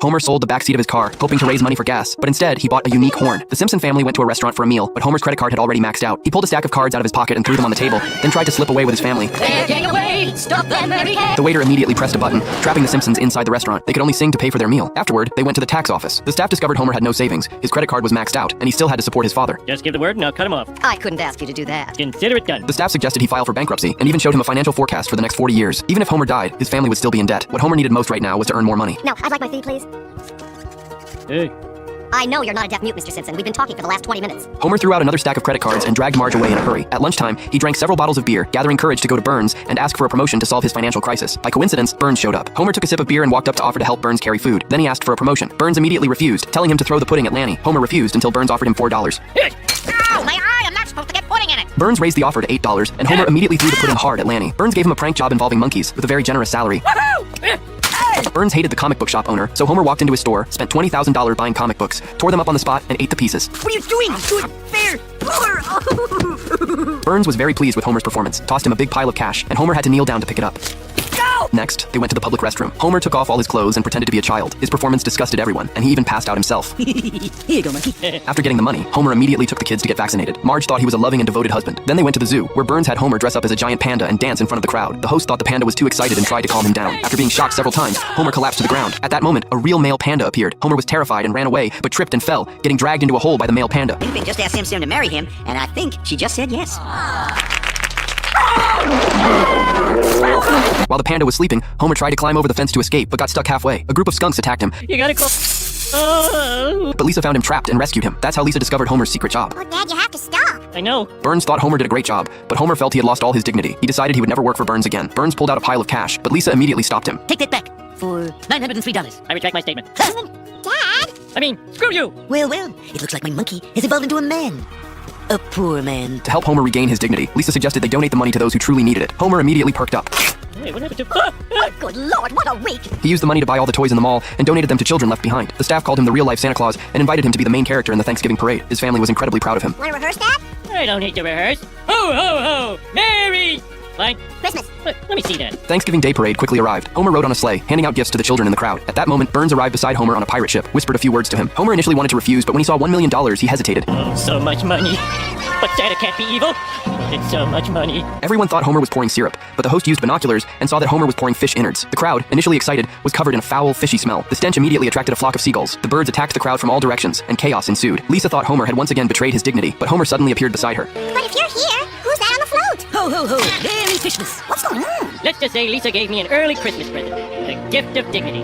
Homer sold the backseat of his car, hoping to raise money for gas, but instead, he bought a unique horn. The Simpson family went to a restaurant for a meal, but Homer's credit card had already maxed out. He pulled a stack of cards out of his pocket and threw them on the table, then tried to slip away with his family. They're getting away! Stop them, Mary Kay! The waiter immediately pressed a button, trapping the Simpsons inside the restaurant. They could only sing to pay for their meal. Afterward, they went to the tax office. The staff discovered Homer had no savings. His credit card was maxed out, and he still had to support his father. Just give the word and I'll cut him off. I couldn't ask you to do that. Consider it done. The staff suggested he file for bankruptcy, and even showed him a financial forecast for the next 40 years. Even if Homer died, his family would still be in debt. What Homer needed most right now was to earn more money. No, I'd like my fee, please. Hey. I know you're not a deaf mute, Mr. Simpson. We've been talking for the last 20 minutes. Homer threw out another stack of credit cards and dragged Marge away in a hurry. At lunchtime, he drank several bottles of beer, gathering courage to go to Burns and ask for a promotion to solve his financial crisis. By coincidence, Burns showed up. Homer took a sip of beer and walked up to offer to help Burns carry food. Then he asked for a promotion. Burns immediately refused, telling him to throw the pudding at Lanny. Homer refused until Burns offered him $4. Ow, my eye! I'm not supposed to get pudding in it! Burns raised the offer to $8, and Homer immediately threw the pudding hard at Lanny. Burns gave him a prank job involving monkeys with a very generous salary. Burns hated the comic book shop owner, so Homer walked into his store, spent $20,000 buying comic books, tore them up on the spot, and ate the pieces. What are you doing? Do it fair! Burns was very pleased with Homer's performance, tossed him a big pile of cash, and Homer had to kneel down to pick it up. Go! Next, they went to the public restroom. Homer took off all his clothes and pretended to be a child. His performance disgusted everyone, and he even passed out himself. Here you go, monkey. After getting the money, Homer immediately took the kids to get vaccinated. Marge thought he was a loving and devoted husband. Then they went to the zoo, where Burns had Homer dress up as a giant panda and dance in front of the crowd. The host thought the panda was too excited and tried to calm him down. After being shocked several times, Homer collapsed to the ground. At that moment, a real male panda appeared. Homer was terrified and ran away, but tripped and fell, getting dragged into a hole by the male panda. Pinkpin just asked Sim to marry him, and I think she just said yes. While the panda was sleeping, Homer tried to climb over the fence to escape, but got stuck halfway. A group of skunks attacked him, You gotta call. Oh, but Lisa found him trapped and rescued him. That's how Lisa discovered Homer's secret job. Oh, Dad, you have to stop. I know. Burns thought Homer did a great job, but Homer felt he had lost all his dignity. He decided he would never work for Burns again. Burns pulled out a pile of cash, but Lisa immediately stopped him. Take that back for $903. I retract my statement. Dad? I mean, screw you. Well, it looks like my monkey has evolved into a man. A poor man. To help Homer regain his dignity, Lisa suggested they donate the money to those who truly needed it. Homer immediately perked up. Hey, what happened to... Oh, good Lord, what a week! He used the money to buy all the toys in the mall and donated them to children left behind. The staff called him the real-life Santa Claus and invited him to be the main character in the Thanksgiving parade. His family was incredibly proud of him. Wanna rehearse that? I don't need to rehearse. Ho, ho, ho! Merry... Fine. Christmas. Let me see that. Thanksgiving Day parade quickly arrived. Homer rode on a sleigh, handing out gifts to the children in the crowd. At that moment, Burns arrived beside Homer on a pirate ship, whispered a few words to him. Homer initially wanted to refuse, but when he saw $1 million, he hesitated. Oh, so much money. But Santa can't be evil. It's so much money. Everyone thought Homer was pouring syrup, but the host used binoculars and saw that Homer was pouring fish innards. The crowd, initially excited, was covered in a foul, fishy smell. The stench immediately attracted a flock of seagulls. The birds attacked the crowd from all directions, and chaos ensued. Lisa thought Homer had once again betrayed his dignity, but Homer suddenly appeared beside her. But if you're here, who's that on the float? Ho, ho, ho! Merry Christmas! What's going on? Let's just say Lisa gave me an early Christmas present. The gift of dignity.